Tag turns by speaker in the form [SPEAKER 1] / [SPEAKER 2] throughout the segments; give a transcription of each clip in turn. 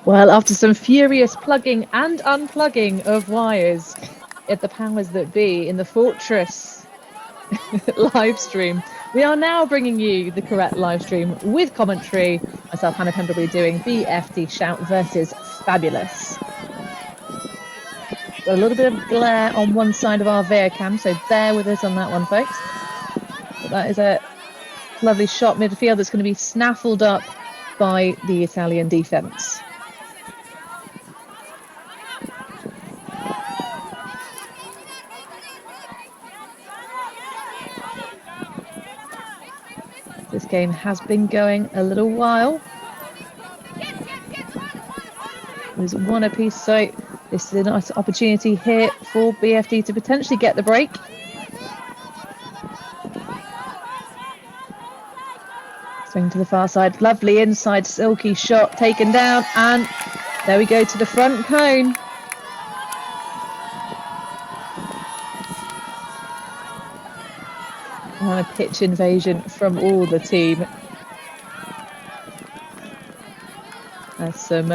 [SPEAKER 1] Well, after some furious plugging and unplugging of wires at the powers that be in the Fortress live stream, we are now bringing you the correct live stream with commentary. Myself, Hannah Pendlebury, doing BFD Shout versus Fabulous. Got a little bit of glare on one side of our VO cam, so bear with us on that one, folks. But that is a lovely shot midfield that's going to be snaffled up by the Italian defence. This game has been going a little while. There's one apiece, so this is a nice opportunity here for BFD to potentially get the break. Swing to the far side, lovely inside silky shot taken down, and there we go to the front cone. And a pitch invasion from all the team. As some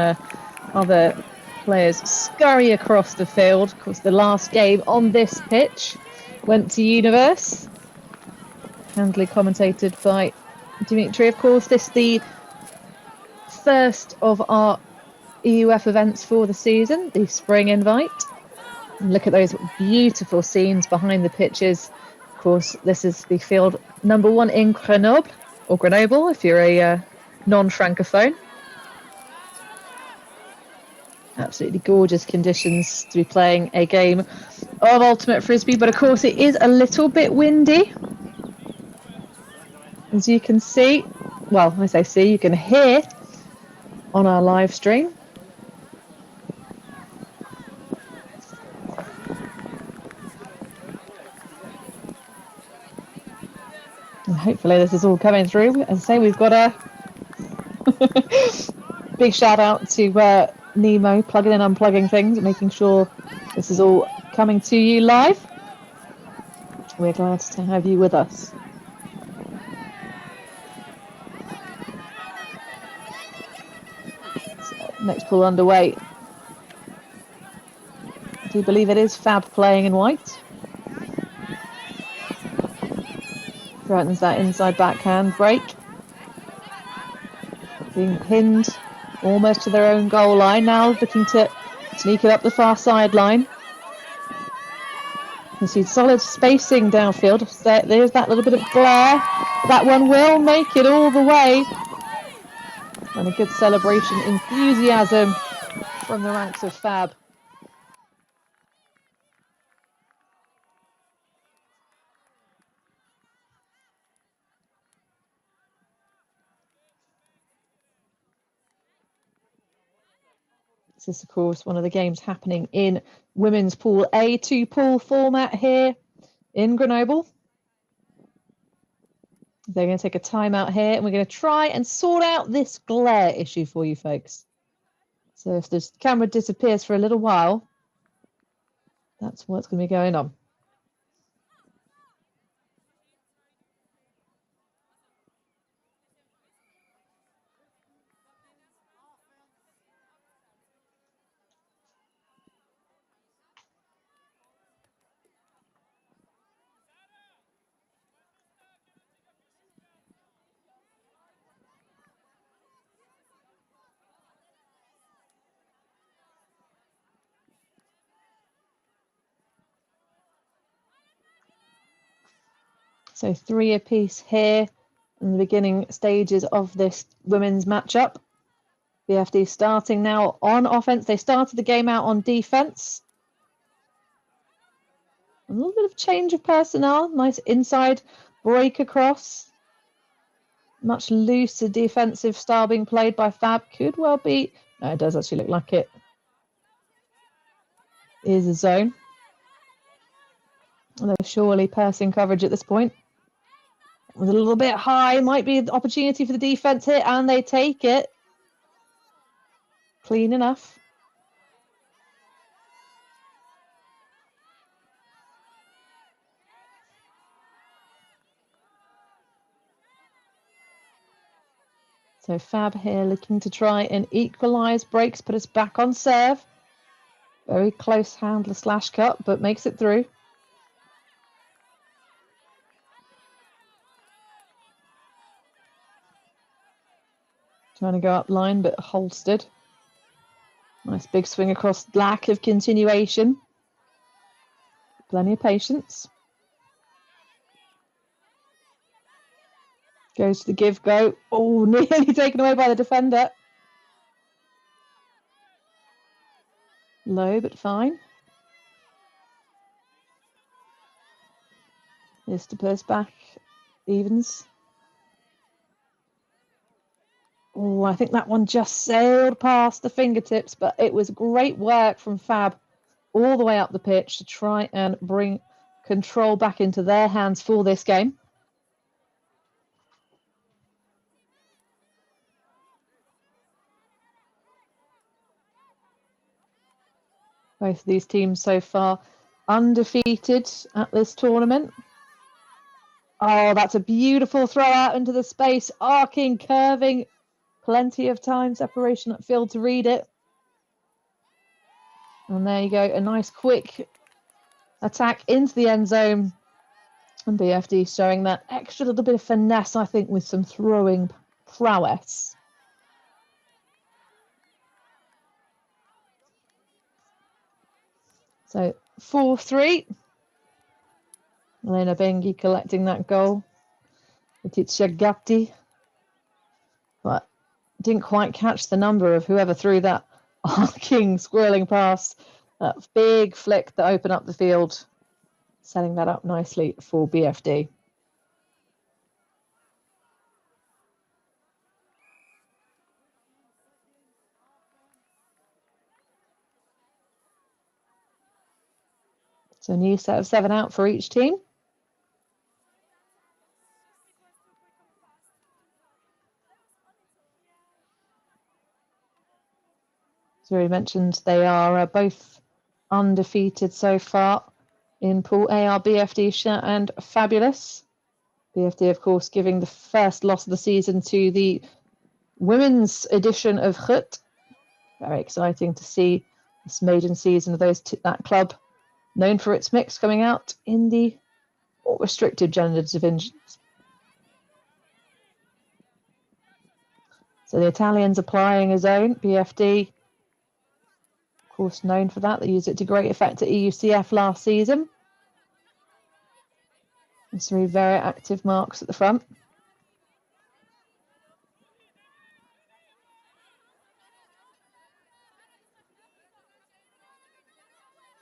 [SPEAKER 1] other players scurry across the field. Of course, the last game on this pitch went to Universe. Handily commentated by Dimitri. Of course, this is the first of our EUF events for the season, the Spring Invite. And look at those beautiful scenes behind the pitches. Of course, this is the field number 1 in Grenoble, or Grenoble if you're a non-francophone. Absolutely gorgeous conditions to be playing a game of Ultimate Frisbee, but of course it is a little bit windy. As you can see, well, as I say, you can hear on our live stream. And hopefully this is all coming through. As I say, we've got a big shout out to Nemo plugging and unplugging things, making sure this is all coming to you live. We're glad to have you with us. So, next pool underway. I do believe it is Fab playing in white. Threatens that inside backhand break. Being pinned almost to their own goal line. Now looking to sneak it up the far sideline. You see solid spacing downfield. There's that little bit of glare. That one will make it all the way. And a good celebration, enthusiasm from the ranks of Fab. This is, of course, one of the games happening in Women's Pool A, 2-pool format here in Grenoble. They're going to take a timeout here, and we're going to try and sort out this glare issue for you folks. So if this camera disappears for a little while, that's what's going to be going on. So 3 apiece here in the beginning stages of this women's matchup. BFD starting now on offense. They started the game out on defense. A little bit of change of personnel. Nice inside break across. Much looser defensive style being played by Fab. Could well be. No, it does actually look like it is a zone. Although surely passing coverage at this point. Was a little bit high. Might be an opportunity for the defense here, and they take it. Clean enough. So Fab here looking to try and equalise, breaks, put us back on serve. Very close handler slash cut, but makes it through. Trying to go up line, but holstered. Nice big swing across, lack of continuation. Plenty of patience. Goes to the give go. Oh, nearly taken away by the defender. Low, but fine. Is to purse back. Evens. Oh, I think that one just sailed past the fingertips, but it was great work from Fab all the way up the pitch to try and bring control back into their hands for this game. Both of these teams so far undefeated at this tournament. Oh, that's a beautiful throw out into the space, arcing, curving. Plenty of time separation upfield to read it. And there you go, a nice quick attack into the end zone. And BFD showing that extra little bit of finesse, I think, with some throwing prowess. So 4-3. Elena Bengi collecting that goal. Letizia Gatti. But didn't quite catch the number of whoever threw that arcing, swirling pass. That big flick that opened up the field. Setting that up nicely for BFD. So a new set of 7 out for each team. As already mentioned, they are both undefeated so far in Pool A are BFD Shout and Fabulous. BFD, of course, giving the first loss of the season to the women's edition of Gut. Very exciting to see this maiden season of that club, known for its mix coming out in the more restricted gender divisions. So the Italians applying a zone. BFD, of course, known for that. They used it to great effect at EUCS last season. And 3 very active marks at the front.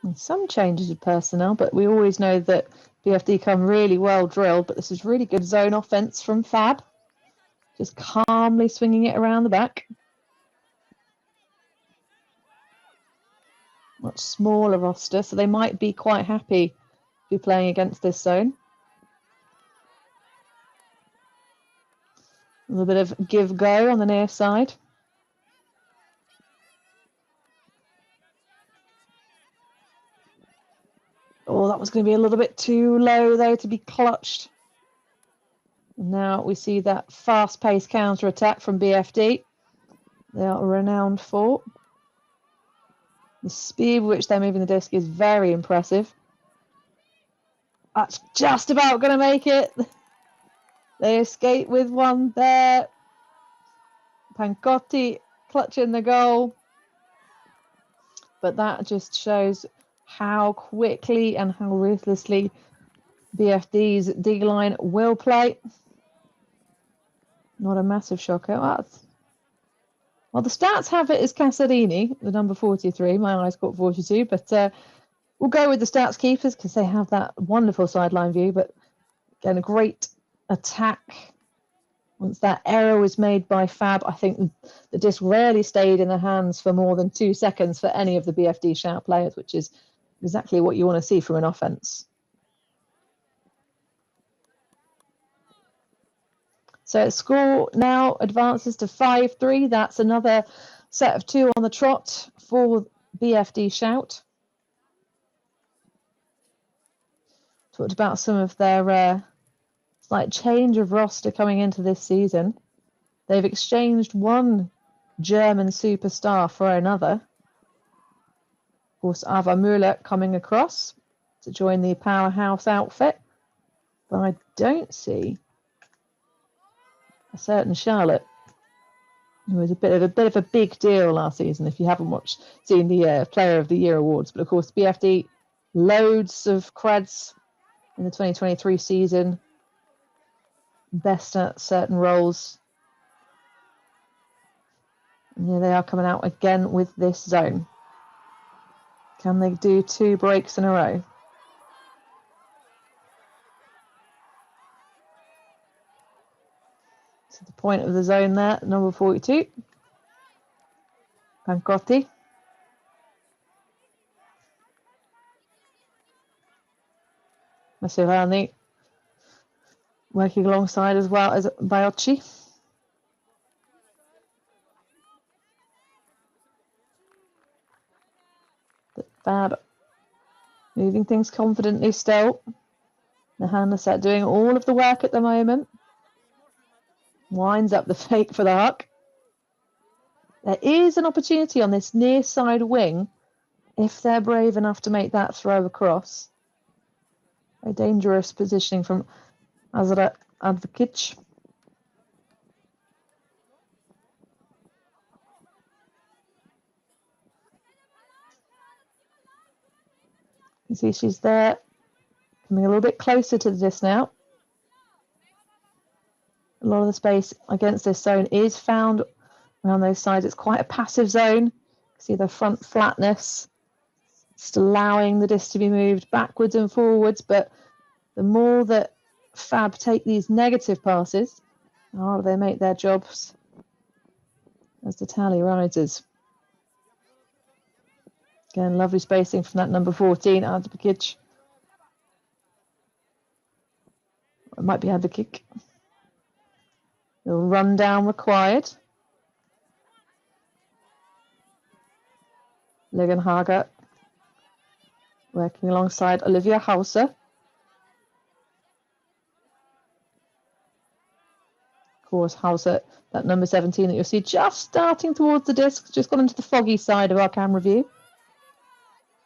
[SPEAKER 1] And some changes of personnel, but we always know that BFD come really well drilled, but this is really good zone offense from Fab. Just calmly swinging it around the back. Much smaller roster, so they might be quite happy to be playing against this zone. A little bit of give-go on the near side. Oh, that was going to be a little bit too low, though, to be clutched. Now we see that fast-paced counter-attack from BFD. They are renowned for. The speed with which they're moving the disc is very impressive. That's just about going to make it. They escape with one there. Pancotti clutching the goal. But that just shows how quickly and how ruthlessly BFD's D-line will play. Not a massive shocker. Well, the stats have it as Casarini, the number 43. My eyes caught 42, but we'll go with the stats keepers because they have that wonderful sideline view. But again, a great attack. Once that error was made by Fab, I think the disc rarely stayed in the hands for more than 2 seconds for any of the BFD Shout players, which is exactly what you want to see from an offense. So score now advances to 5-3. That's another set of 2 on the trot for BFD Shout. Talked about some of their slight change of roster coming into this season. They've exchanged one German superstar for another. Of course, Ava Müller coming across to join the powerhouse outfit. But I don't see a certain Charlotte, who was a bit of a big deal last season. If you haven't seen the Player of the Year awards, but of course BFD, loads of creds in the 2023 season, best at certain roles. And here they are coming out again with this zone. Can they do 2 breaks in a row? To the point of the zone there, number 42. Pancotti. Mascherani working alongside as well as Baiocchi. But Fab moving things confidently still. The Handeset doing all of the work at the moment. Winds up the fake for the hook. There is an opportunity on this near side wing if they're brave enough to make that throw across. A dangerous positioning from Azra Advokic. You see she's there, coming a little bit closer to the disc now. A lot of the space against this zone is found around those sides. It's quite a passive zone. See the front flatness, just allowing the disc to be moved backwards and forwards. But the more that Fab take these negative passes, the harder they make their jobs as the tally rises. Again, lovely spacing from that number 14, Advokic. It might be Advokic. The rundown required. Legenhager working alongside Olivia Hauser. Of course, Hauser, that number 17 that you'll see just starting towards the disc, just gone into the foggy side of our camera view.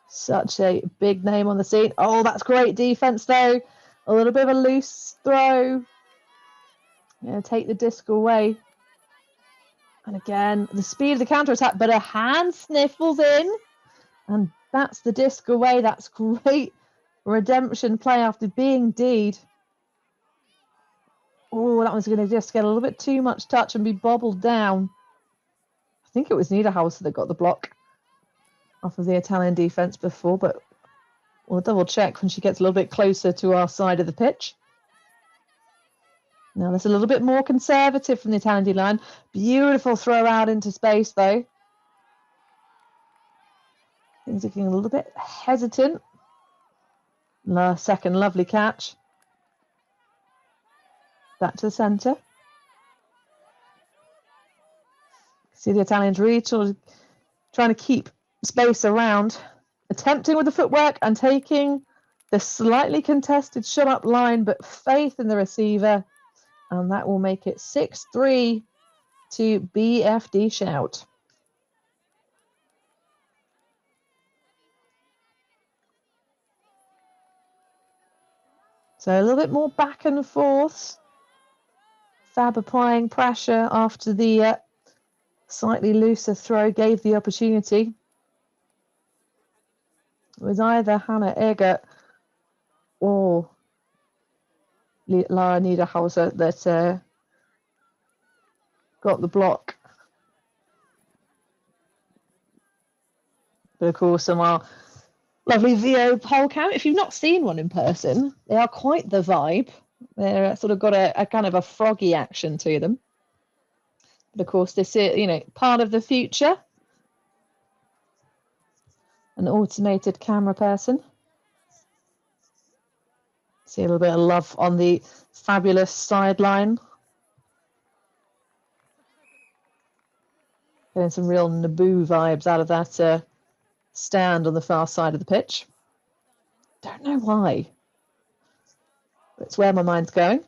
[SPEAKER 1] Such a big name on the scene. Oh, that's great defense though. A little bit of a loose throw. Yeah, take the disc away. And again, the speed of the counter-attack, but a hand sniffles in. And that's the disc away. That's great redemption play after being D'd. Oh, that one's going to just get a little bit too much touch and be bobbled down. I think it was Niederhauser that got the block off of the Italian defense before, but we'll double check when she gets a little bit closer to our side of the pitch. Now that's a little bit more conservative from the Italian D-line. Beautiful throw out into space though. Things are getting a little bit hesitant. Second lovely catch. Back to the centre. See the Italians really trying to keep space around, attempting with the footwork and taking the slightly contested shot up line, but faith in the receiver, and that will make it 6-3 to BFD Shout. So a little bit more back and forth. Fab applying pressure after the slightly looser throw gave the opportunity. It was either Hannah Egger or Lara Niederhauser that got the block. But of course, some are lovely VO pole cam. If you've not seen one in person, they are quite the vibe. They're sort of got a kind of a froggy action to them. But of course, this is, part of the future. An automated camera person. See a little bit of love on the fabulous sideline. Getting some real Naboo vibes out of that stand on the far side of the pitch. Don't know why. But it's where my mind's going.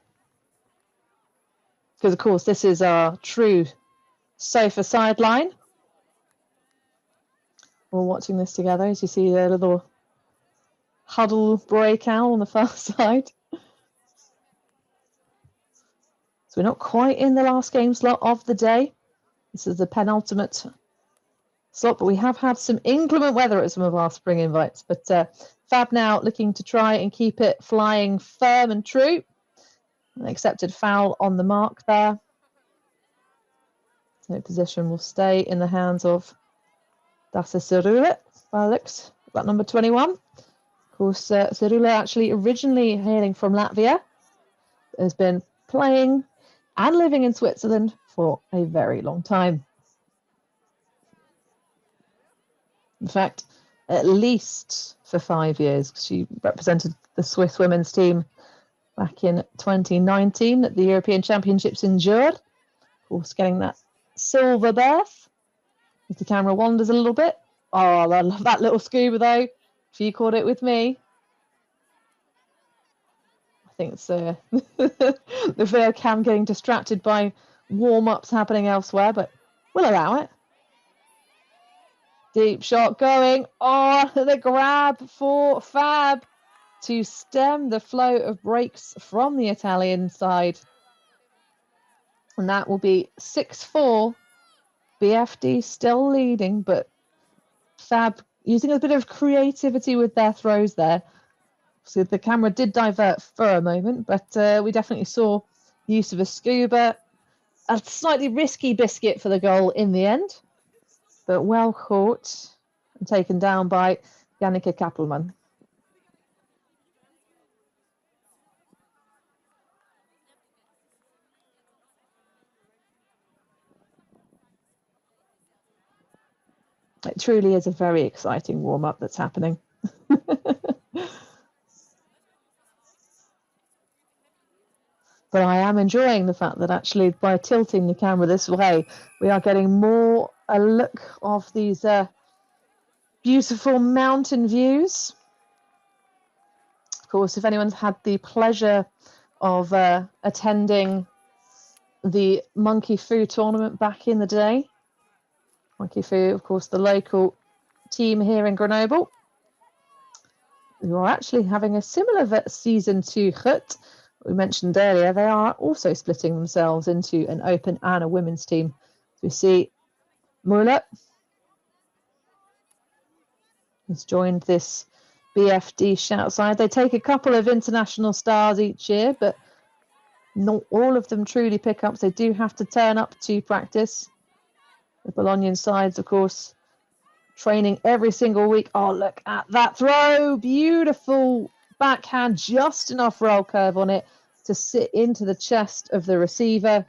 [SPEAKER 1] because of course this is our true sofa sideline. We're watching this together as you see the little huddle breakout on the far side. So we're not quite in the last game slot of the day. This is the penultimate slot, but we have had some inclement weather at some of our spring invites. But Fab now looking to try and keep it flying firm and true. An accepted foul on the mark there. So position will stay in the hands of Dasa Cerule, Alex, that number 21. Of course, Cerule actually originally hailing from Latvia, has been playing and living in Switzerland for a very long time. In fact, at least for 5 years. She represented the Swiss women's team back in 2019 at the European Championships in Jura. Of course, getting that silver berth. If the camera wanders a little bit. Oh, I love that little scuba though. If you caught it with me. I think it's the video cam getting distracted by warm-ups happening elsewhere, but we'll allow it. Deep shot going. Oh, the grab for Fab to stem the flow of breaks from the Italian side. And that will be 6-4. BFD still leading, but Fab using a bit of creativity with their throws there. So the camera did divert for a moment, but we definitely saw use of a scuba. A slightly risky biscuit for the goal in the end, but well caught and taken down by Janneke Kappelman. It truly is a very exciting warm-up that's happening. But I am enjoying the fact that actually by tilting the camera this way, we are getting more a look of these beautiful mountain views. Of course, if anyone's had the pleasure of attending the Monkey Fu tournament back in the day, Monkey Fu, of course, the local team here in Grenoble, who are actually having a similar season to Gut. We mentioned earlier, they are also splitting themselves into an open and a women's team. So we see Muller has joined this BFD Shout side. They take a couple of international stars each year, but not all of them truly pick up. So they do have to turn up to practice. The Bolognian sides, of course, training every single week. Oh, look at that throw. Beautiful backhand, just enough roll curve on it to sit into the chest of the receiver.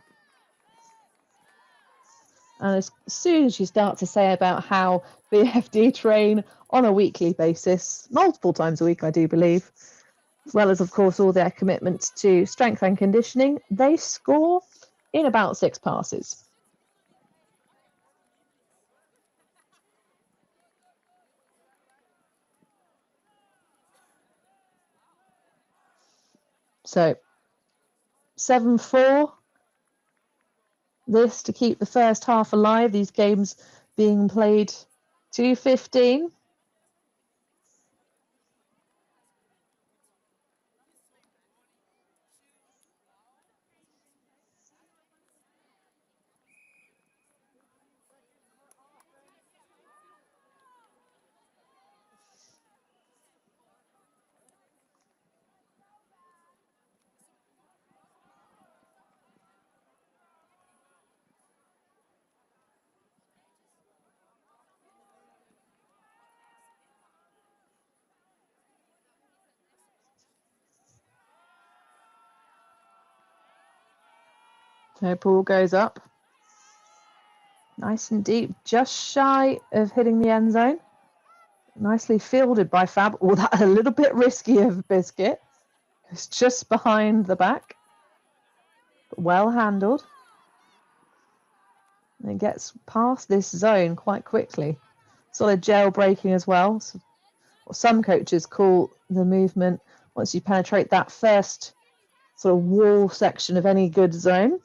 [SPEAKER 1] And as soon as you start to say about how BFD train on a weekly basis, multiple times a week, I do believe, as well as, of course, all their commitments to strength and conditioning, they score in about 6 passes. So 7-4, this to keep the first half alive, these games being played 2:15. So ball goes up. Nice and deep, just shy of hitting the end zone. Nicely fielded by Fab. Oh, that a little bit risky of a biscuit. It's just behind the back. But well handled. And it gets past this zone quite quickly. Solid gel breaking as well. So, what some coaches call the movement once you penetrate that first sort of wall section of any good zone.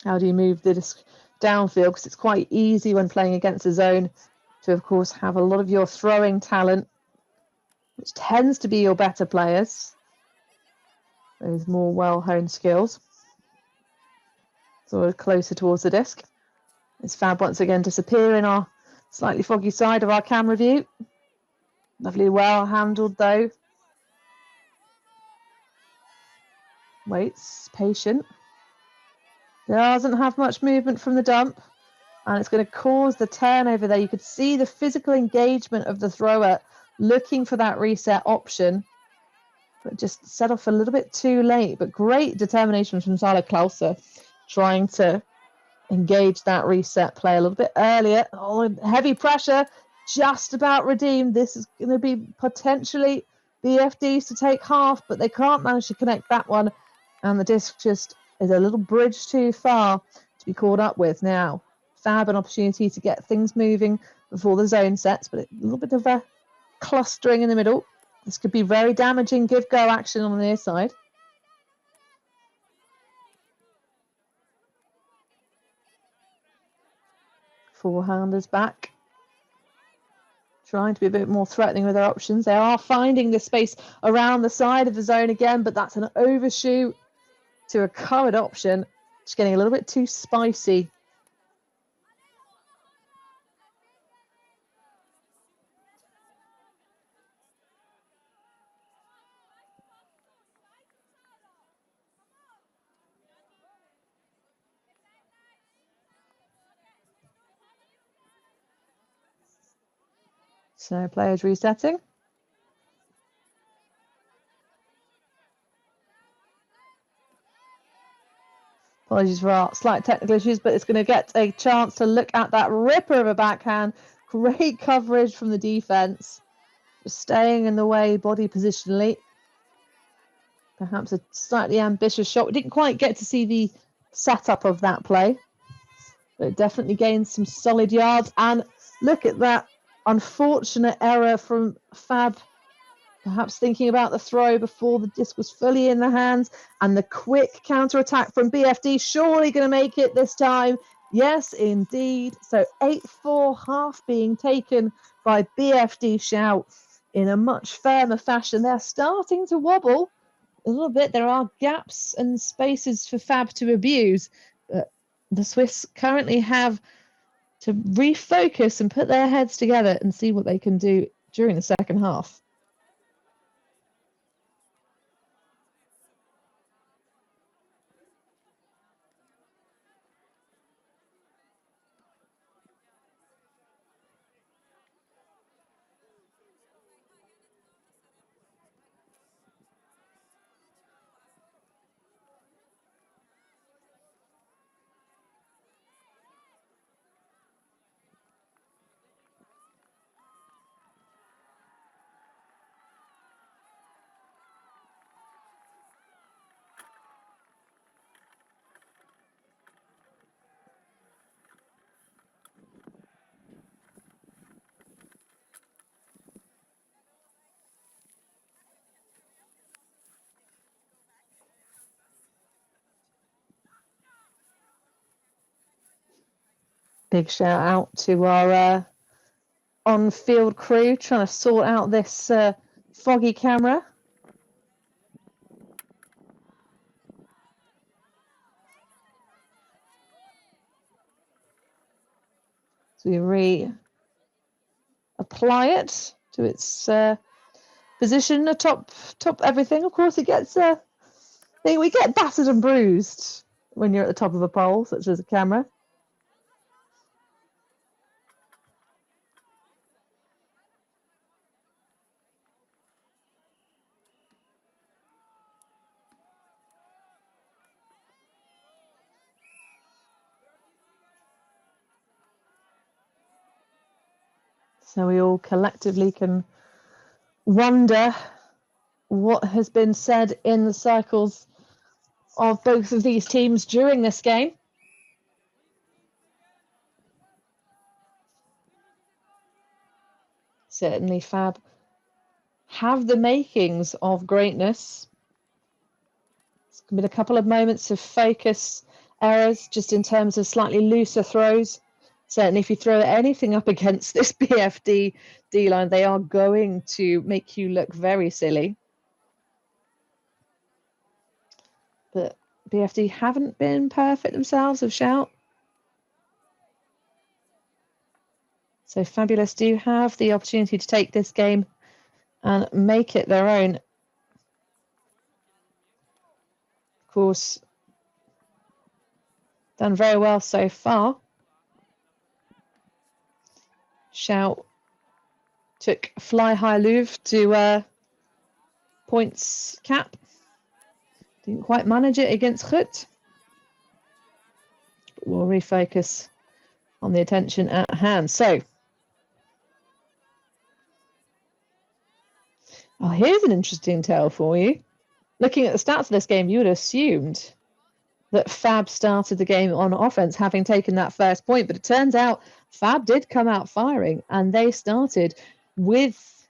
[SPEAKER 1] How do you move the disc downfield? Because it's quite easy when playing against a zone to, of course, have a lot of your throwing talent, which tends to be your better players, those more well-honed skills. Sort of closer towards the disc. It's Fab once again disappear in our slightly foggy side of our camera view. Lovely, well handled though. Waits, patient. Doesn't have much movement from the dump, and it's going to cause the turnover there. You could see the physical engagement of the thrower looking for that reset option, but just set off a little bit too late. But great determination from Sala Klauser, trying to engage that reset play a little bit earlier. Oh, heavy pressure, just about redeemed. This is going to be potentially BFDs to take half, but they can't manage to connect that one, and the disc just is a little bridge too far to be caught up with. Now Fab an opportunity to get things moving before the zone sets, but a little bit of a clustering in the middle. This could be very damaging give-go action on the near side. Four-handers back, trying to be a bit more threatening with their options. They are finding the space around the side of the zone again, but that's an overshoot to a current option. Just getting a little bit too spicy. So players resetting. Apologies for our slight technical issues, but it's going to get a chance to look at that ripper of a backhand. Great coverage from the defense. Just staying in the way body positionally. Perhaps a slightly ambitious shot. We didn't quite get to see the setup of that play, but it definitely gained some solid yards. And look at that unfortunate error from Fab, perhaps thinking about the throw before the disc was fully in the hands, and the quick counter-attack from BFD, surely going to make it this time. Yes, indeed. So 8-4, half being taken by BFD Shout in a much firmer fashion. They're starting to wobble a little bit. There are gaps and spaces for Fab to abuse, but the Swiss currently have to refocus and put their heads together and see what they can do during the second half. Big shout out to our on-field crew trying to sort out this foggy camera. So we reapply it to its position atop everything. Of course, it gets we get battered and bruised when you're at the top of a pole, such as a camera. So we all collectively can wonder what has been said in the circles of both of these teams during this game. Certainly Fab have the makings of greatness. It's been a couple of moments of focus errors, just in terms of slightly looser throws. Certainly, if you throw anything up against this BFD D-line, they are going to make you look very silly. But BFD haven't been perfect themselves with Shout. So Fabulous do have the opportunity to take this game and make it their own. Of course, done very well so far. Shout took Fly High Louvre to points cap. Didn't quite manage it against Gut. We'll refocus on the attention at hand. So, here's an interesting tale for you. Looking at the stats of this game, you would have assumed that Fab started the game on offense, having taken that first point. But it turns out Fab did come out firing, and they started with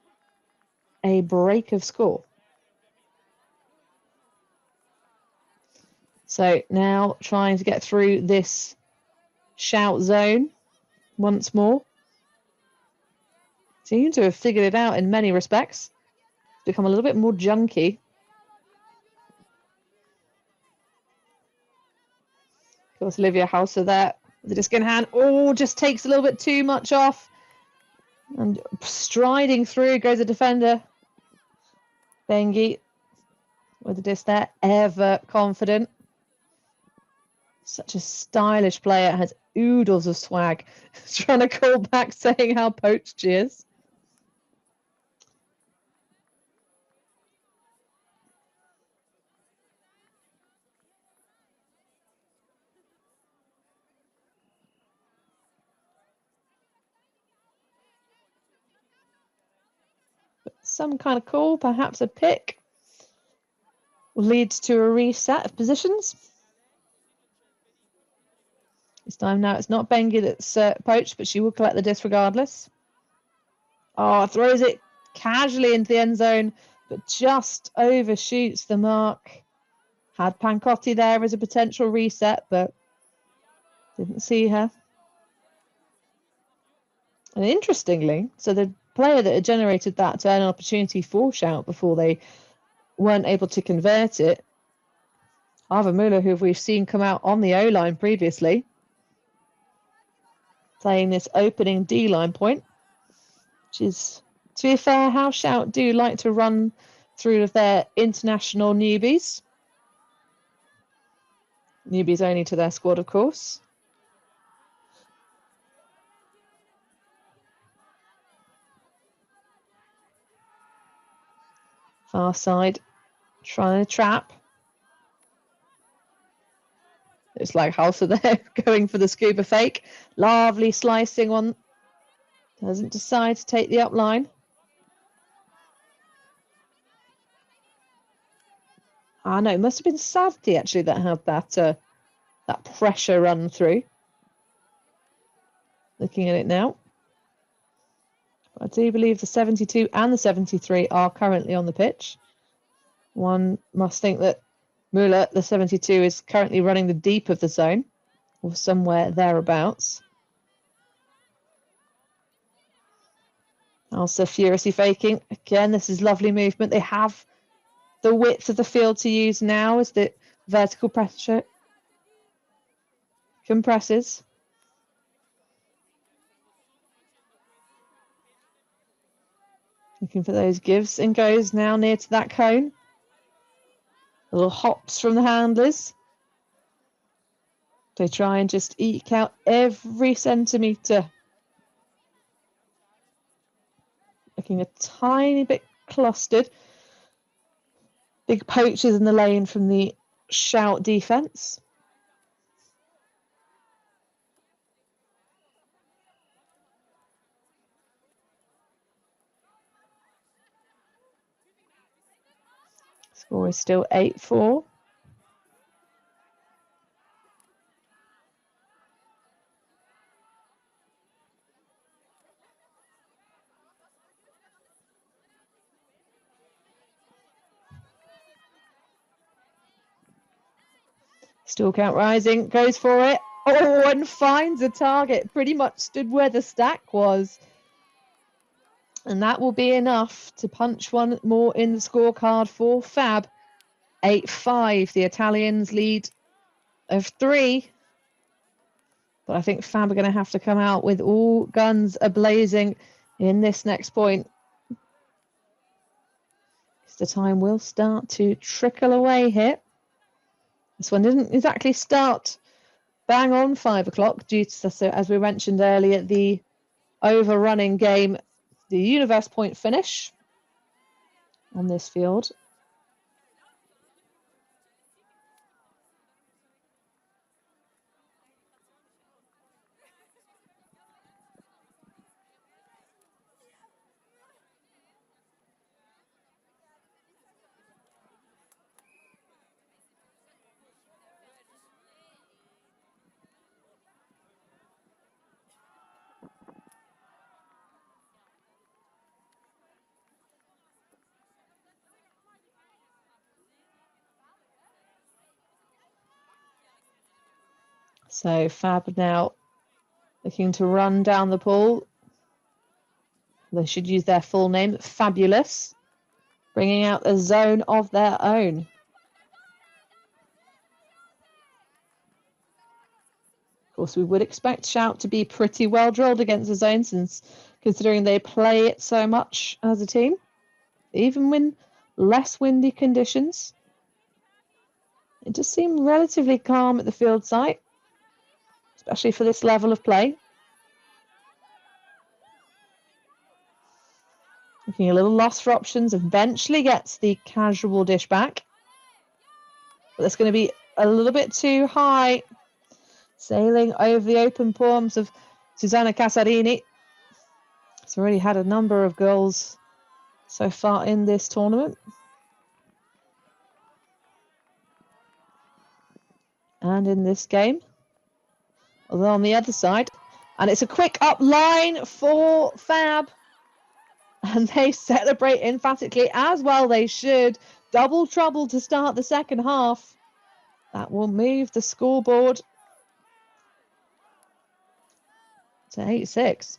[SPEAKER 1] a break of score. So now trying to get through this Shout zone once more. Seem to have figured it out in many respects. Become a little bit more junky. Of course, Olivia Hauser there with the disc in hand. Oh, just takes a little bit too much off. And striding through goes the defender. Bengi with the disc there, ever confident. Such a stylish player, has oodles of swag. Trying to call back saying how poached she is. Some kind of call, perhaps a pick, leads to a reset of positions. This time now it's not Bengi that's poached, but she will collect the disc regardless. Oh, throws it casually into the end zone, but just overshoots the mark. Had Pancotti there as a potential reset, but didn't see her. And interestingly, so the player that had generated that turn opportunity for Shout before they weren't able to convert it, Ava Muller, who we've seen come out on the O-line previously, playing this opening D-line point, which is, to be fair, how Shout do like to run through their international newbies. Newbies only to their squad, of course. Far side, trying to trap. It's like Halsa there, going for the scuba fake. Lovely slicing one. Doesn't decide to take the up line. No, it must have been Savdi actually that had that pressure run through. Looking at it now. I do believe the 72 and the 73 are currently on the pitch. One must think that Muller, the 72, is currently running the deep of the zone, or somewhere thereabouts. Also furiously faking. Again, this is lovely movement. They have the width of the field to use now as the vertical pressure compresses. Looking for those gives and goes now near to that cone. Little hops from the handlers. They try and just eke out every centimetre. Looking a tiny bit clustered. Big poachers in the lane from the Shout defence. Score is still 8-4. Still count rising, goes for it. Oh, and finds a target. Pretty much stood where the stack was. And that will be enough to punch one more in the scorecard for Fab. 8-5, the Italians lead of 3. But I think Fab are going to have to come out with all guns a-blazing in this next point. The time will start to trickle away here. This one didn't exactly start bang on 5 o'clock due to, so as we mentioned earlier, the overrunning game, the universe point finish on this field. So Fab now looking to run down the pool. They should use their full name, Fabulous, bringing out a zone of their own. Of course, we would expect Shout to be pretty well drilled against the zone, since considering they play it so much as a team, even when less windy conditions. It just seemed relatively calm at the field site, especially for this level of play. Looking a little lost for options, eventually gets the casual dish back. But that's going to be a little bit too high. Sailing over the open palms of Susanna Casarini. She's already had a number of goals so far in this tournament. And in this game. Although on the other side. And it's a quick up line for Fab. And they celebrate emphatically, as well they should. Double trouble to start the second half. That will move the scoreboard to 8-6.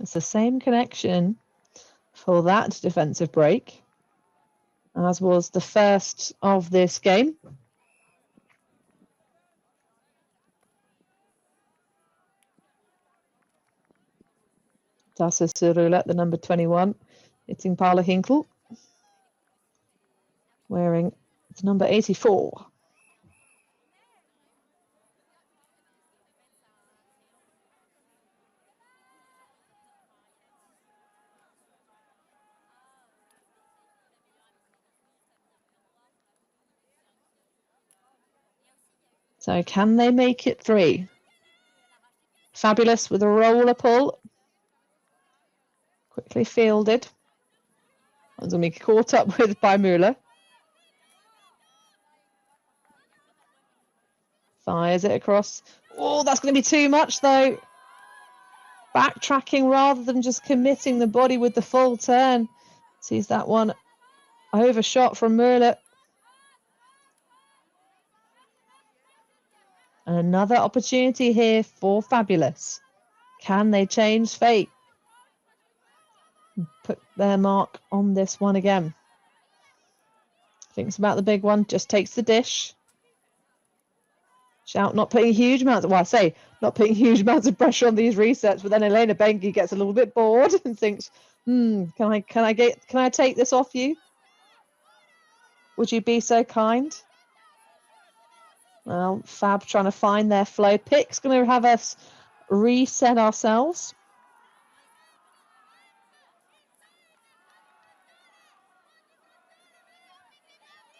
[SPEAKER 1] It's the same connection for that defensive break as was the first of this game. Tassa Surulette, the number 21, hitting Paula Hinkle, wearing the number 84. So can they make it 3? Fabulous with a roller pull. Quickly fielded. That's going to be caught up with by Müller. Fires it across. Oh, that's going to be too much though. Backtracking rather than just committing the body with the full turn. Sees that one overshot from Müller. And another opportunity here for Fabulous. Can they change fate? Put their mark on this one again. Thinks about the big one, just takes the dish. Shout not putting huge amounts of, well, I say not putting huge amounts of pressure on these resets, but then Elena Bengi gets a little bit bored and thinks, can I take this off you? Would you be so kind? Well, Fab trying to find their flow. Pick's going to have us reset ourselves.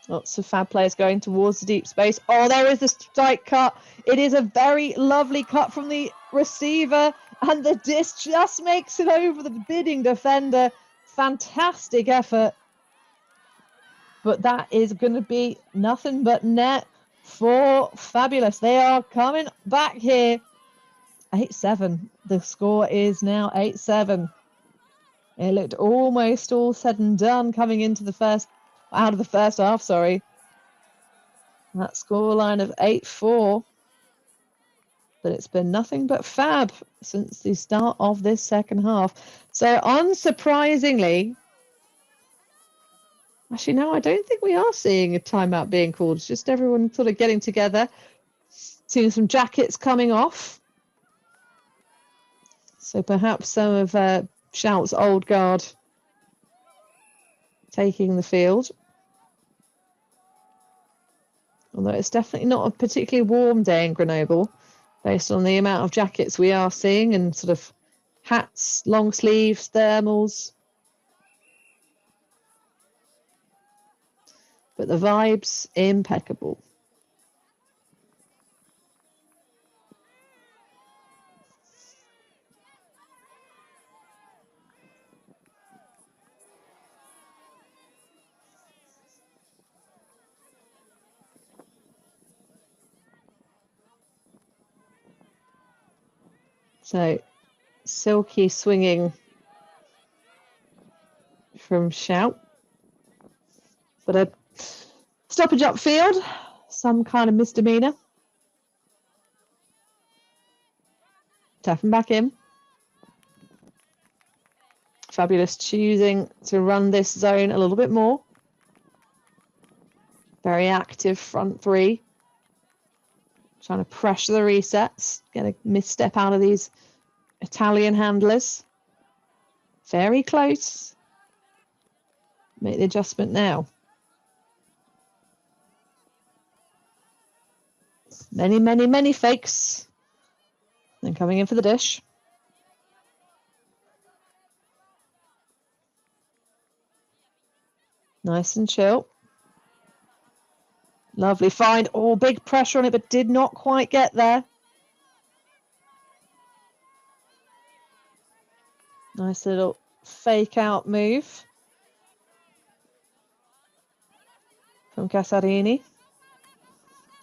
[SPEAKER 1] Lots of Fab players going towards the deep space. Oh, there is the strike cut. It is a very lovely cut from the receiver. And the disc just makes it over the bidding defender. Fantastic effort. But that is going to be nothing but net for Fabulous. They are coming back here. 8-7. The score is now 8-7. It looked almost all said and done coming into out of the first half, sorry. That scoreline of 8-4. But it's been nothing but fab since the start of this second half. So unsurprisingly, actually, no, I don't think we are seeing a timeout being called. It's just everyone sort of getting together, seeing some jackets coming off. So perhaps some of Shout's old guard taking the field. Although it's definitely not a particularly warm day in Grenoble, based on the amount of jackets we are seeing and sort of hats, long sleeves, thermals. But the vibe's impeccable. So, silky swinging from Shout. But a stoppage upfield, some kind of misdemeanor. Tapping back in. Fabulous choosing to run this zone a little bit more. Very active front three. Trying to pressure the resets. Get a misstep out of these Italian handlers. Very close. Make the adjustment now. Many, many, many fakes. Then coming in for the dish. Nice and chill. Lovely find. Oh, big pressure on it, but did not quite get there. Nice little fake out move from Casarini.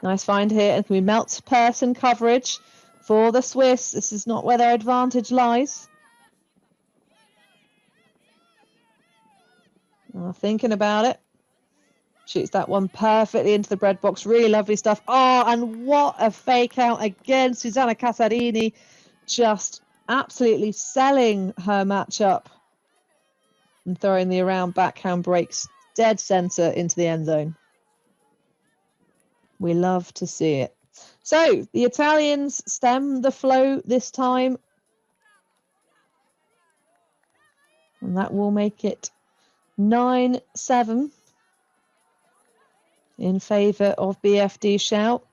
[SPEAKER 1] Nice find here. And can we melt person coverage for the Swiss? This is not where their advantage lies. Thinking about it. Shoots that one perfectly into the bread box. Really lovely stuff. Oh, and what a fake out again. Susanna Casarini just absolutely selling her matchup and throwing the around backhand breaks dead center into the end zone. We love to see it. So the Italians stem the flow this time. And that will make it 9-7 in favour of BFD Shout.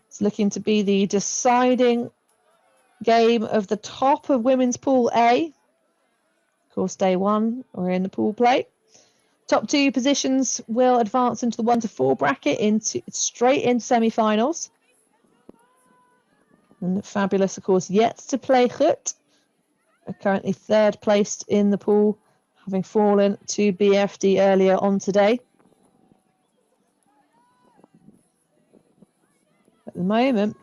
[SPEAKER 1] It's looking to be the deciding game of the top of Women's Pool A. Of course, day one, we're in the pool play. Top two positions will advance into the 1 to 4 bracket straight into semi-finals. And Fabulous, of course, yet to play Gut. Are currently third placed in the pool, having fallen to BFD earlier on today. At the moment,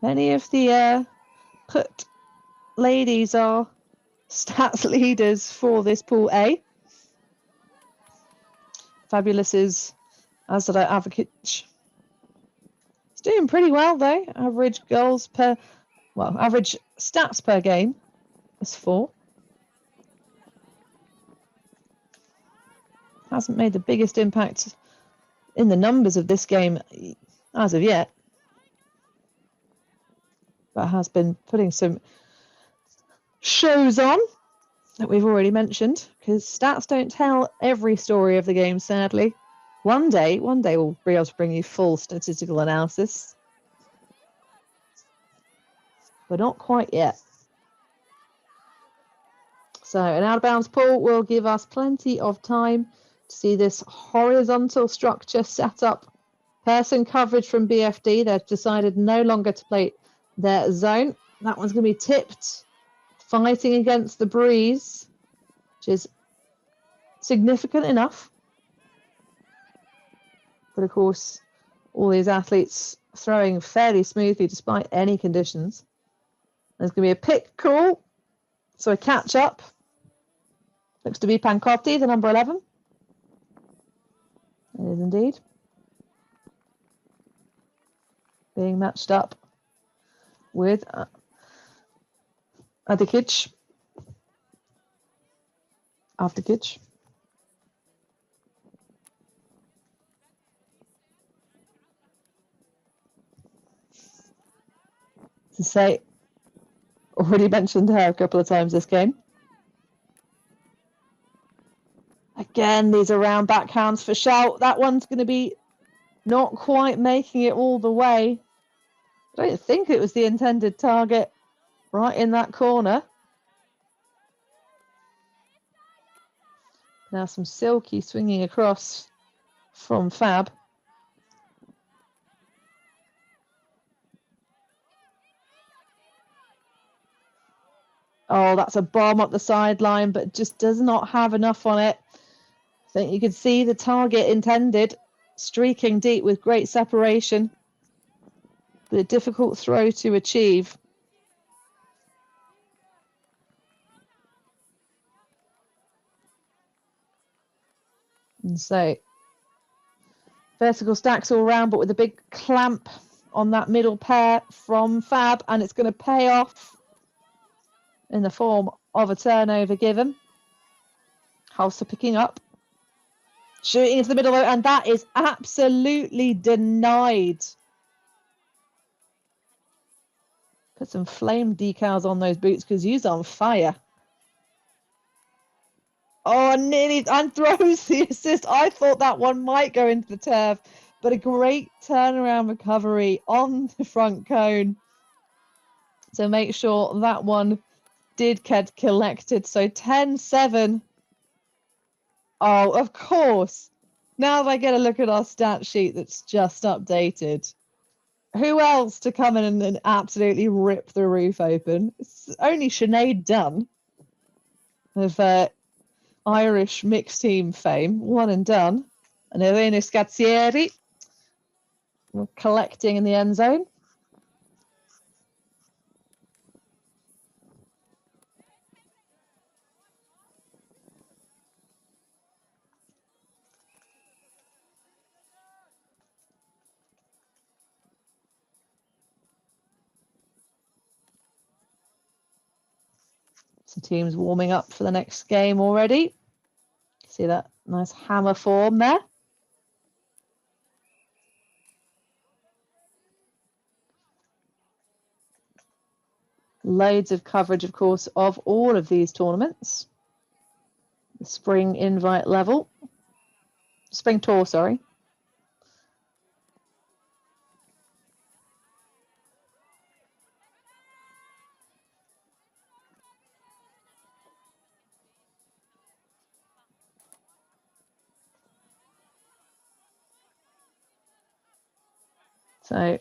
[SPEAKER 1] many of the Gut ladies are stats leaders for this Pool A. Fabulous is Azra Avakic. It's doing pretty well though. Average stats per game is 4. Hasn't made the biggest impact in the numbers of this game as of yet, but has been putting some shows on that we've already mentioned, because stats don't tell every story of the game, sadly. One day we'll be able to bring you full statistical analysis, but not quite yet. So an out-of-bounds pull will give us plenty of time to see this horizontal structure set up. Person coverage from BFD. They've decided no longer to play their zone. That one's going to be tipped, fighting against the breeze, which is significant enough. But of course, all these athletes throwing fairly smoothly despite any conditions. There's going to be a pick call, so a catch up. Looks to be Pancotti, the number 11. It is indeed. Being matched up with Avdikic. To say, already mentioned her a couple of times this game. Again, these are round backhands for Shout. That one's going to be not quite making it all the way. I don't think it was the intended target right in that corner. Now some silky swinging across from Fab. Oh, that's a bomb up the sideline, but just does not have enough on it. I think you could see the target intended, streaking deep with great separation, but a difficult throw to achieve. And so, vertical stacks all around, but with a big clamp on that middle pair from Fab, and it's going to pay off in the form of a turnover given. Halser picking up, shooting into the middle, and that is absolutely denied. Put some flame decals on those boots because he's on fire. Oh, nearly, and throws the assist. I thought that one might go into the turf, but a great turnaround recovery on the front cone to make sure that one did get collected. So 10-7. Oh, of course. Now that I get a look at our stat sheet that's just updated. Who else to come in and absolutely rip the roof open? It's only Sinead Dunn of Irish mixed team fame. One and done. And Elena Scazzieri collecting in the end zone. So teams warming up for the next game already. See that nice hammer form there. Loads of coverage, of course, of all of these tournaments. The spring invite level. Spring tour, sorry. So,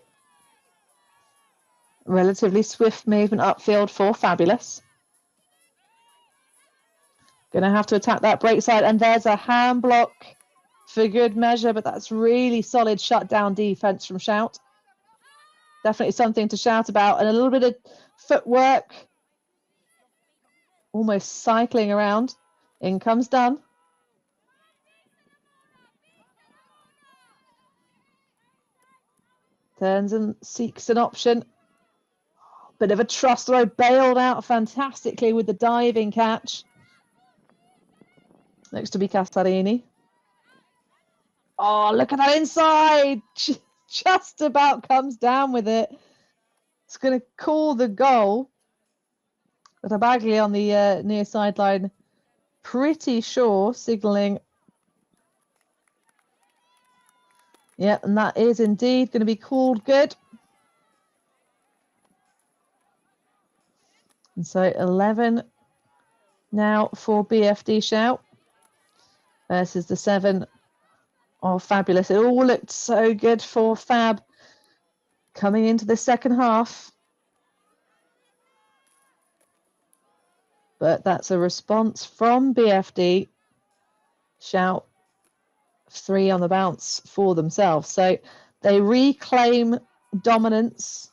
[SPEAKER 1] relatively swift movement upfield for Fabulous. Going to have to attack that break side, and there's a hand block for good measure, but that's really solid shutdown defense from Shout. Definitely something to shout about, and a little bit of footwork. Almost cycling around. In comes Dunn. Turns and seeks an option. Bit of a trust throw, bailed out fantastically with the diving catch. Next to be Castarini. Oh, look at that inside. Just about comes down with it. It's going to call the goal. But Abagli on the near sideline, pretty sure, signalling. Yeah, and that is indeed going to be called good. And so 11 now for BFD Shout versus the 7 of Fabulous. It all looked so good for Fab coming into the second half. But that's a response from BFD Shout, 3 on the bounce for themselves. So they reclaim dominance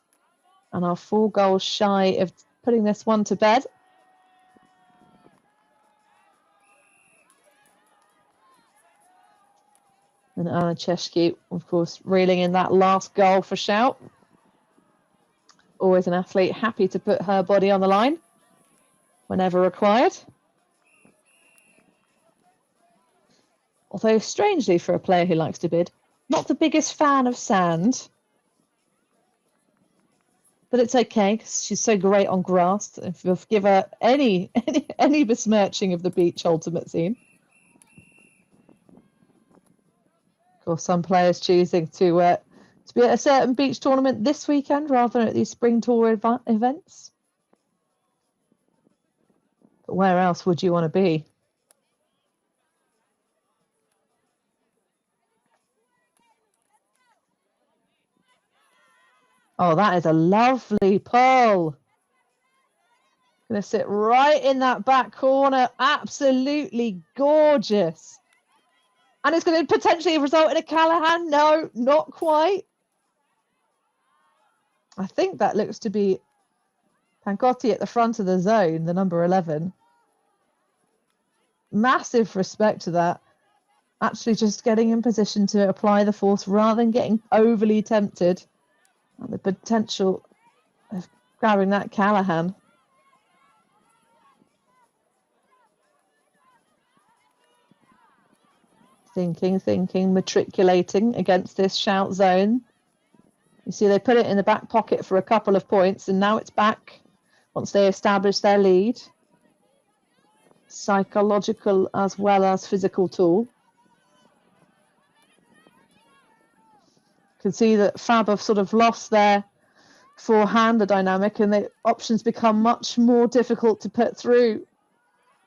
[SPEAKER 1] and are 4 goals shy of putting this one to bed. And Anna Cheshke, of course, reeling in that last goal for Shout. Always an athlete, happy to put her body on the line whenever required. Although, strangely, for a player who likes to bid, not the biggest fan of sand. But it's okay, because she's so great on grass. If you'll give her any besmirching of the beach ultimate scene. Of course, some players choosing to be at a certain beach tournament this weekend rather than at these spring tour events. But where else would you want to be? Oh, that is a lovely pull. Going to sit right in that back corner. Absolutely gorgeous. And it's going to potentially result in a Callahan. No, not quite. I think that looks to be Pancotti at the front of the zone, the number 11. Massive respect to that. Actually just getting in position to apply the force rather than getting overly tempted. And the potential of grabbing that Callahan. Thinking, matriculating against this Shout zone. You see they put it in the back pocket for a couple of points, and now it's back once they establish their lead. Psychological as well as physical tool. You can see that Fab have sort of lost their forehander dynamic, and the options become much more difficult to put through.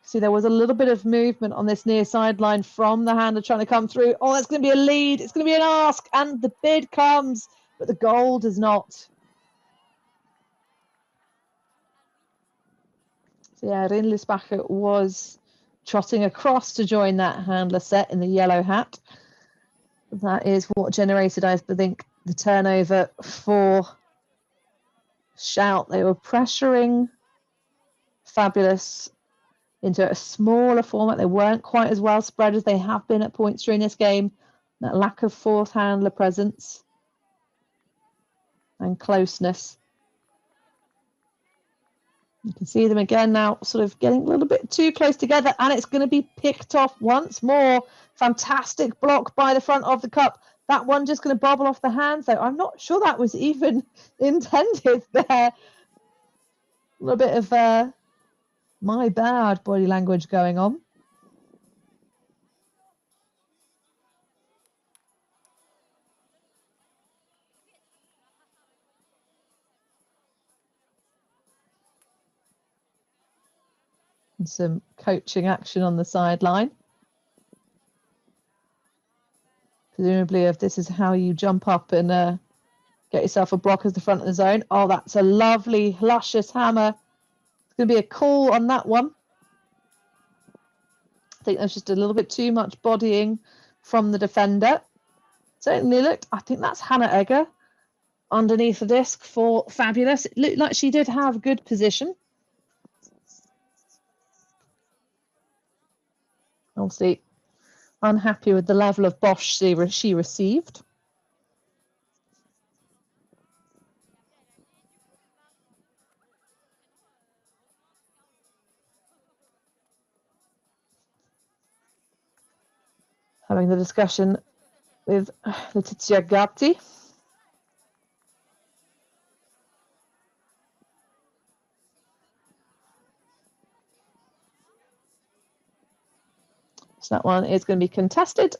[SPEAKER 1] See, there was a little bit of movement on this near sideline from the hander trying to come through. Oh, that's going to be a lead. It's going to be an ask. And the bid comes, but the goal does not. So, yeah, Rindlisbacher was trotting across to join that handler set in the yellow hat. That is what generated, I think, the turnover for Shout. They were pressuring Fabulous into a smaller format. They weren't quite as well spread as they have been at points during this game. That lack of fourth handler presence and closeness. You can see them again now sort of getting a little bit too close together, and it's going to be picked off once more. Fantastic block by the front of the cup. That one just going to bobble off the hands, though. I'm not sure that was even intended there. A little bit of my bad body language going on. And some coaching action on the sideline. Presumably, if this is how you jump up and get yourself a block as the front of the zone. Oh, that's a lovely, luscious hammer. It's going to be a call on that one. I think there's just a little bit too much bodying from the defender. Certainly looked, I think that's Hannah Egger underneath the disc for Fabulous. It looked like she did have good position. Obviously, unhappy with the level of bosh she received. Having the discussion with Letizia Gatti. So that one is going to be contested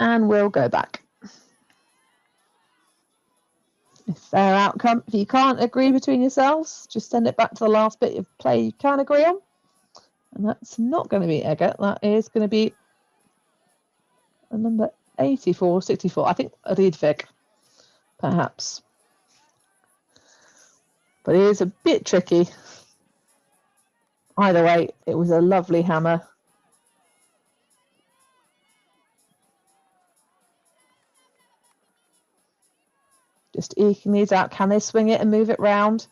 [SPEAKER 1] and will go back. A fair outcome. If you can't agree between yourselves, just send it back to the last bit of play you can agree on. And that's not going to be Egger. That is going to be a number 84, 64. I think Riedvik, perhaps. But it is a bit tricky. Either way, it was a lovely hammer. Just eking these out. Can they swing it and move it round?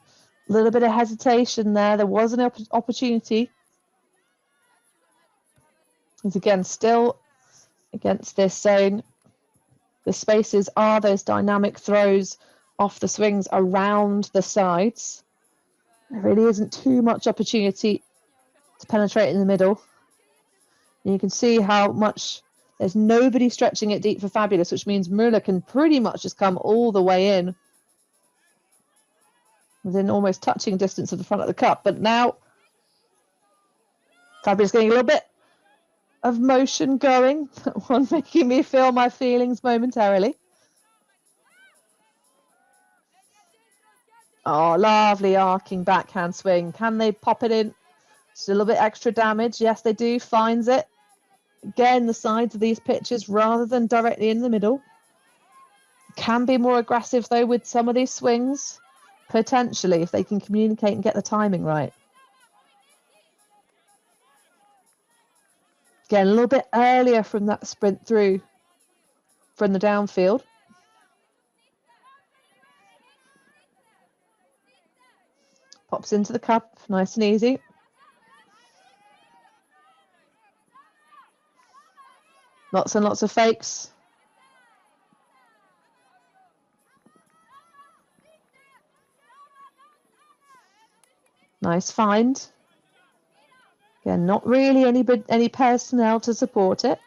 [SPEAKER 1] A little bit of hesitation there. There was an opportunity. He's again still against this zone. The spaces are those dynamic throws off the swings around the sides. There really isn't too much opportunity to penetrate in the middle. And you can see how much there's nobody stretching it deep for Fabulous, which means Müller can pretty much just come all the way in within almost touching distance of the front of the cup. But now Fabulous getting a little bit of motion going, one making me feel my feelings momentarily. Oh, lovely arcing backhand swing. Can they pop it in? Just a little bit extra damage. Yes, they do. Finds it. Again, the sides of these pitches rather than directly in the middle. Can be more aggressive, though, with some of these swings. Potentially, if they can communicate and get the timing right. Again, a little bit earlier from that sprint through from the downfield. Pops into the cup, nice and easy. Lots and lots of fakes. Nice find. Again, not really any personnel to support it.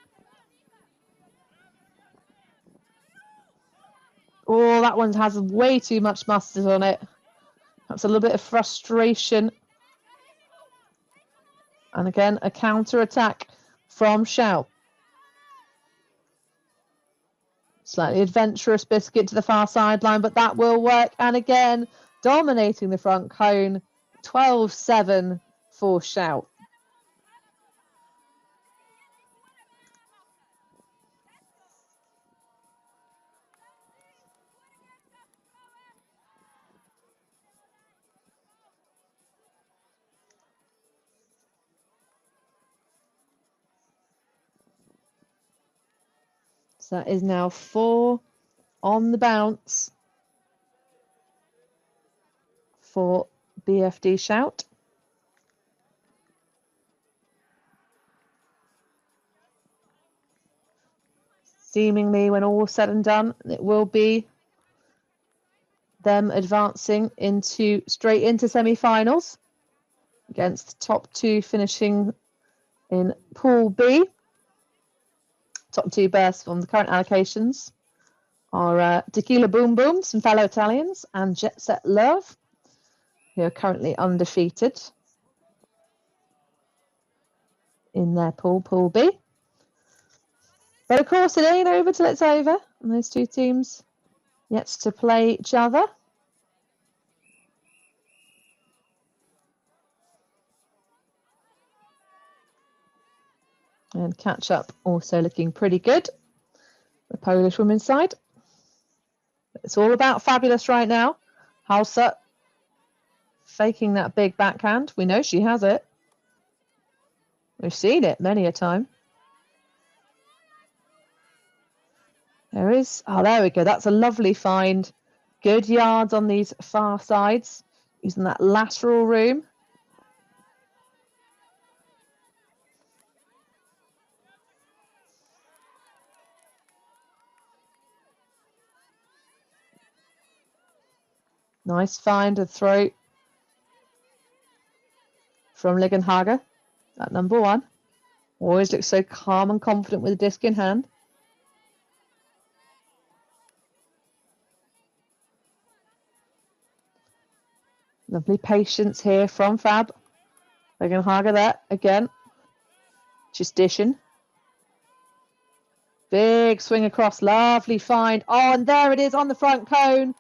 [SPEAKER 1] Oh, that one has way too much mustard on it. That's a little bit of frustration. And again, a counter-attack from Shout. Slightly adventurous biscuit to the far sideline, but that will work. And again, dominating the front cone. 12-7 for Shout. So that is now 4 on the bounce for BFD Shout. Seemingly, when all said and done, it will be them advancing straight into semi-finals against the top 2 finishing in Pool B. Top 2 berths from the current allocations are Tequila Boom Boom, some fellow Italians, and Jet Set Love, who are currently undefeated in their pool, Pool B. But of course, it ain't over till it's over, and those 2 teams yet to play each other. And catch up also looking pretty good. The Polish women's side. It's all about Fabulous right now. Halsa faking that big backhand. We know she has it. We've seen it many a time. There we go. That's a lovely find. Good yards on these far sides, using that lateral room. Nice find and throw from Ligenhager at number 1. Always looks so calm and confident with the disc in hand. Lovely patience here from Fab. Ligenhager there again. Just dishing. Big swing across. Lovely find. Oh, and there it is on the front cone.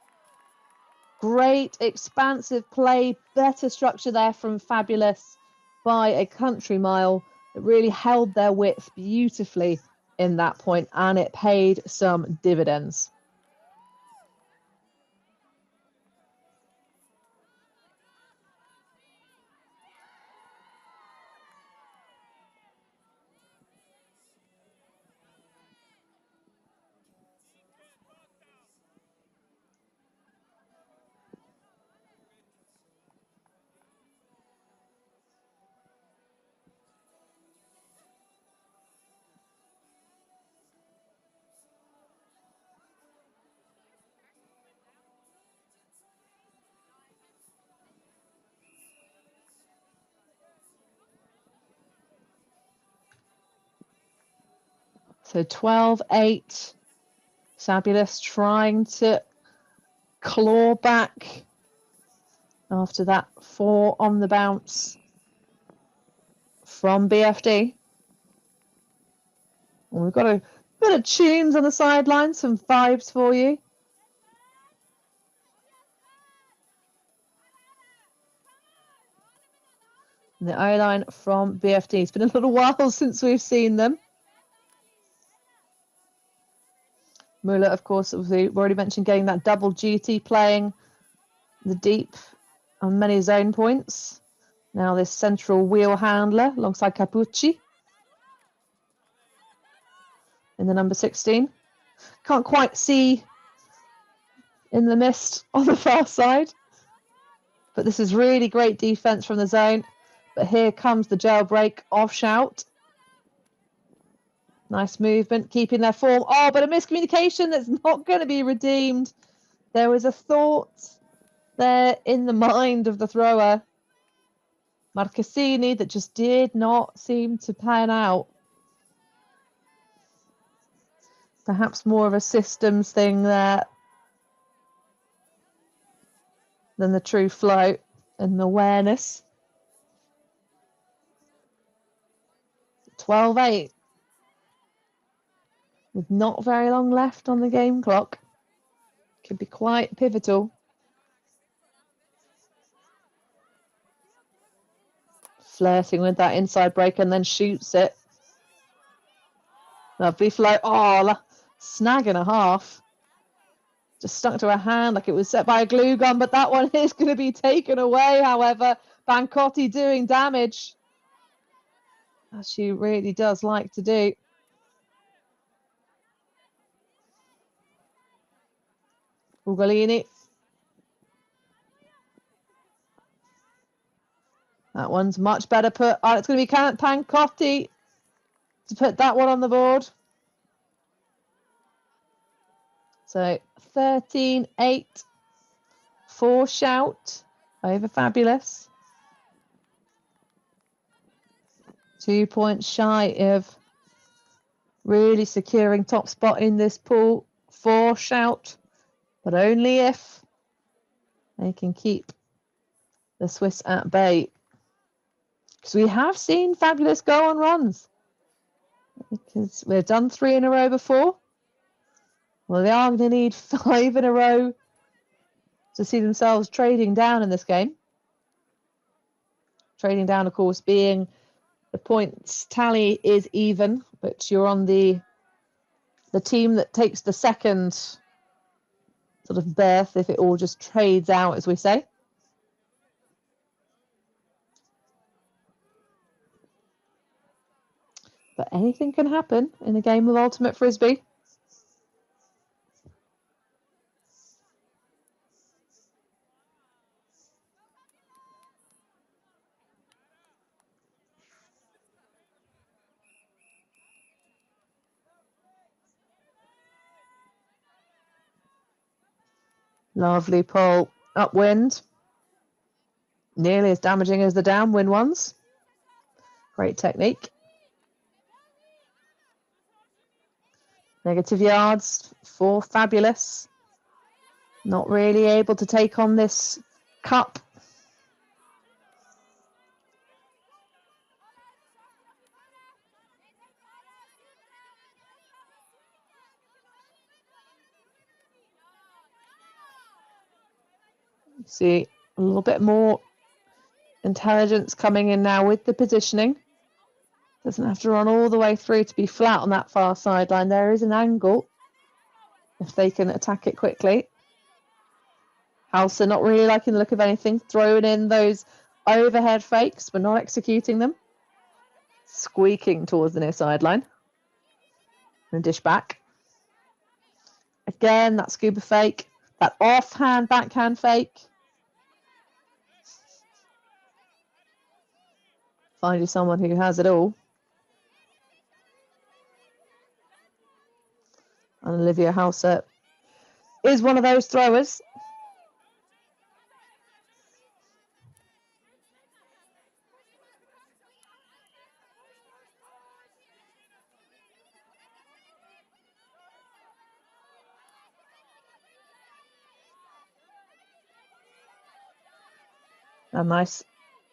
[SPEAKER 1] Great expansive play, better structure there from Fabulous by a country mile. It really held their width beautifully in that point, and it paid some dividends. So 12-8. Fabulous trying to claw back after that 4 on the bounce from BFD. And we've got a bit of tunes on the sideline, some vibes for you. And the O-line from BFD. It's been a little while since we've seen them. Muller, of course, we've already mentioned getting that double duty, playing the deep on many zone points. Now this central wheel handler alongside Capucci in the number 16. Can't quite see in the mist on the far side. But this is really great defense from the zone. But here comes the jailbreak of Shout. Nice movement, keeping their form. Oh, but a miscommunication that's not going to be redeemed. There was a thought there in the mind of the thrower, Marcassini, that just did not seem to pan out. Perhaps more of a systems thing there than the true flow and awareness. 12-8. With not very long left on the game clock. Could be quite pivotal. Flirting with that inside break and then shoots it. Lovely flow. Oh, snag and a half. Just stuck to her hand like it was set by a glue gun, but that one is going to be taken away, however. Bancotti doing damage, as she really does like to do. Ugolini. That one's much better put. Oh, it's going to be Pancotti to put that one on the board. So 13-8 for Shout over Fabulous. 2 points shy of really securing top spot in this pool for Shout, but only if they can keep the Swiss at bay. Because we have seen Fabulous go on runs. Because we've done 3 in a row before. Well, they are going to need 5 in a row to see themselves trading down in this game. Trading down, of course, being the points tally is even, but you're on the team that takes the second sort of berth if it all just trades out, as we say. But anything can happen in a game of Ultimate Frisbee. Lovely pull upwind. Nearly as damaging as the downwind ones. Great technique. Negative yards for Fabulous. Not really able to take on this cup. See a little bit more intelligence coming in now with the positioning. Doesn't have to run all the way through to be flat on that far sideline. There is an angle if they can attack it quickly. Hauser not really liking the look of anything. Throwing in those overhead fakes, but not executing them. Squeaking towards the near sideline. And dish back. Again, that scuba fake. That offhand backhand fake. Find you someone who has it all. And Olivia Hauser is one of those throwers. A nice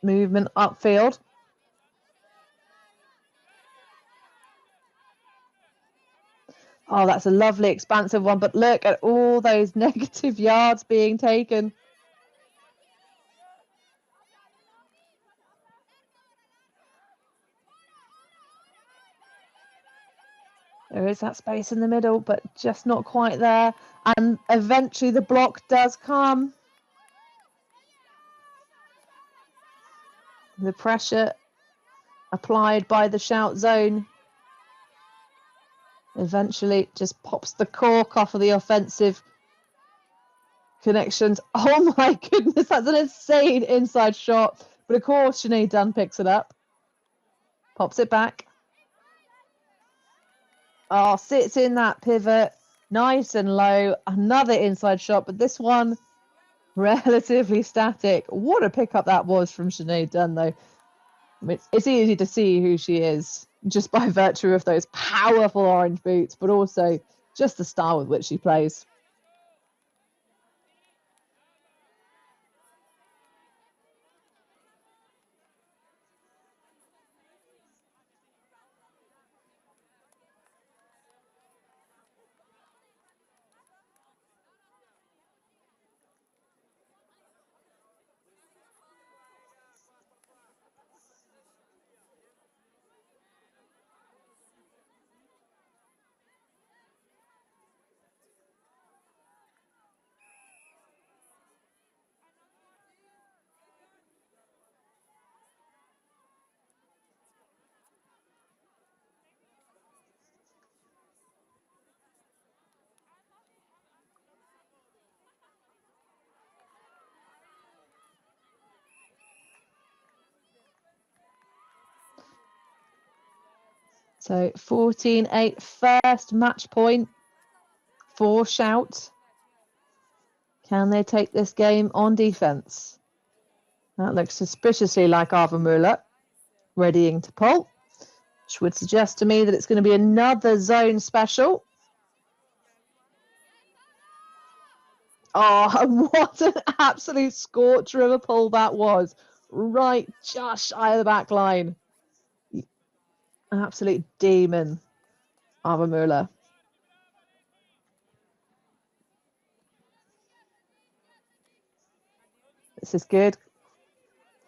[SPEAKER 1] movement upfield. Oh, that's a lovely expansive one, but look at all those negative yards being taken. There is that space in the middle, but just not quite there. And eventually the block does come. The pressure applied by the Shout zone eventually just pops the cork off of the offensive connections. Oh my goodness, that's an insane inside shot. But of course, Sinead Dunn picks it up. Pops it back. Oh, sits in that pivot. Nice and low. Another inside shot, but this one relatively static. What a pickup that was from Sinead Dunn, though. I mean, it's easy to see who she is just by virtue of those powerful orange boots, but also just the style with which she plays. So 14-8, first match point for Shout. Can they take this game on defence? That looks suspiciously like Avamula readying to pull, which would suggest to me that it's going to be another zone special. Oh, what an absolute scorcher of a pull that was. Right just shy of the back line. Absolute demon, Avamula. This is good.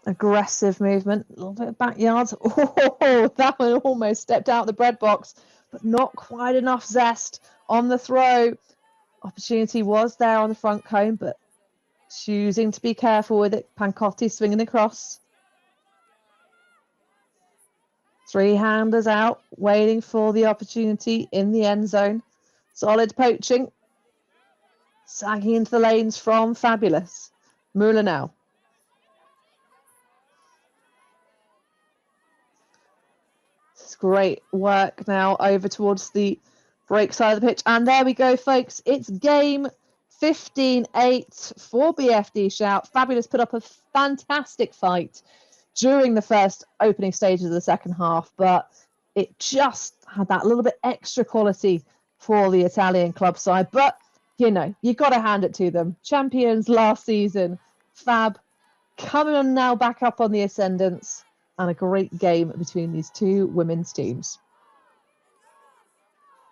[SPEAKER 1] Aggressive movement, a little bit of backyards. Oh, that one almost stepped out the bread box, but not quite enough zest on the throw. Opportunity was there on the front cone, but choosing to be careful with it. Pancotti swinging across. Three-handers out, waiting for the opportunity in the end zone. Solid poaching. Sagging into the lanes from Fabulous. Muller now. It's great work now over towards the break side of the pitch. And there we go, folks. It's game 15-8 for BFD Shout. Fabulous put up a fantastic fight during the first opening stages of the second half, but it just had that little bit extra quality for the Italian club side. But, you know, you've got to hand it to them. Champions last season. Fab coming on now back up on the ascendance, and a great game between these two women's teams.